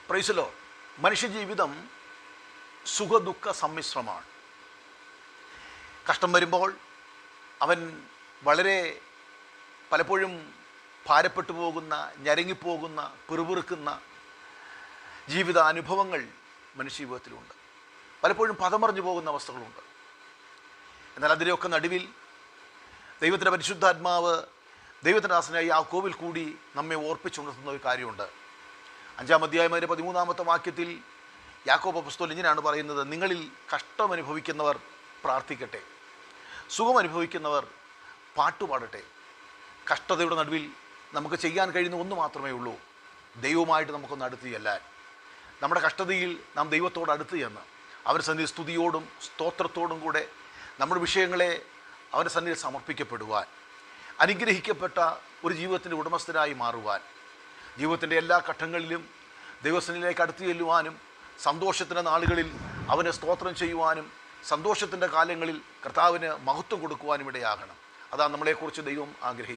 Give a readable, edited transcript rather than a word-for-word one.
പ്രൈസലോ മനുഷ്യജീവിതം സുഖദുഃഖ സമ്മിശ്രമാണ്. കഷ്ടം വരുമ്പോൾ അവൻ വളരെ പലപ്പോഴും ഭാരപ്പെട്ടു പോകുന്ന, ഞരങ്ങിപ്പോകുന്ന, പിറുപിറുക്കുന്ന ജീവിത അനുഭവങ്ങൾ മനുഷ്യജീവിതത്തിലുണ്ട്. പലപ്പോഴും പദമറിഞ്ഞു പോകുന്ന അവസ്ഥകളുണ്ട്. എന്നാൽ അതിൻ്റെയൊക്കെ നടുവിൽ ദൈവത്തിൻ്റെ പരിശുദ്ധാത്മാവ് ദൈവത്തിൻ്റെ ദാസനായ യാക്കോബിൽ കൂടി നമ്മെ ഓർപ്പിച്ചുണർത്തുന്ന ഒരു കാര്യമുണ്ട്. 5-ാം അധ്യായം 13-ാമത്തെ വാക്യത്തിൽ യാക്കോബ് അപ്പോസ്തലൻ ഇങ്ങനെയാണ് പറയുന്നത്: നിങ്ങളിൽ കഷ്ടമനുഭവിക്കുന്നവർ പ്രാർത്ഥിക്കട്ടെ, സുഖമനുഭവിക്കുന്നവർ പാട്ടുപാടട്ടെ. കഷ്ടതയുടെ നടുവിൽ നമുക്ക് ചെയ്യാൻ കഴിയുന്ന ഒന്ന് മാത്രമേ ഉള്ളൂ, ദൈവവുമായിട്ട് നമുക്കൊന്ന് അടുത്ത് ചെല്ലാൻ. നമ്മുടെ കഷ്ടതയിൽ നാം ദൈവത്തോട് അടുത്ത് ചെന്ന് അവൻ്റെ സന്നിധിയിൽ സ്തുതിയോടും സ്തോത്രത്തോടും കൂടെ നമ്മുടെ വിഷയങ്ങളെ അവൻ്റെ സന്നിധിയിൽ സമർപ്പിക്കപ്പെടുവാൻ, അനുഗ്രഹിക്കപ്പെട്ട ഒരു ജീവിതത്തിൻ്റെ ഉടമസ്ഥരായി മാറുവാൻ, ജീവിതത്തിൻ്റെ എല്ലാ ഘട്ടങ്ങളിലും ദൈവസന്നിധിയിലേക്ക് അടുത്ത് ചെല്ലുവാനും, സന്തോഷത്തിൻ്റെ നാളുകളിൽ അവനെ സ്തോത്രം ചെയ്യുവാനും, സന്തോഷത്തിൻ്റെ കാലങ്ങളിൽ കർത്താവിന് മഹത്വം കൊടുക്കുവാനും ഇടയാകണം. അതാണ് നമ്മളെക്കുറിച്ച് ദൈവം ആഗ്രഹിക്കുന്നത്.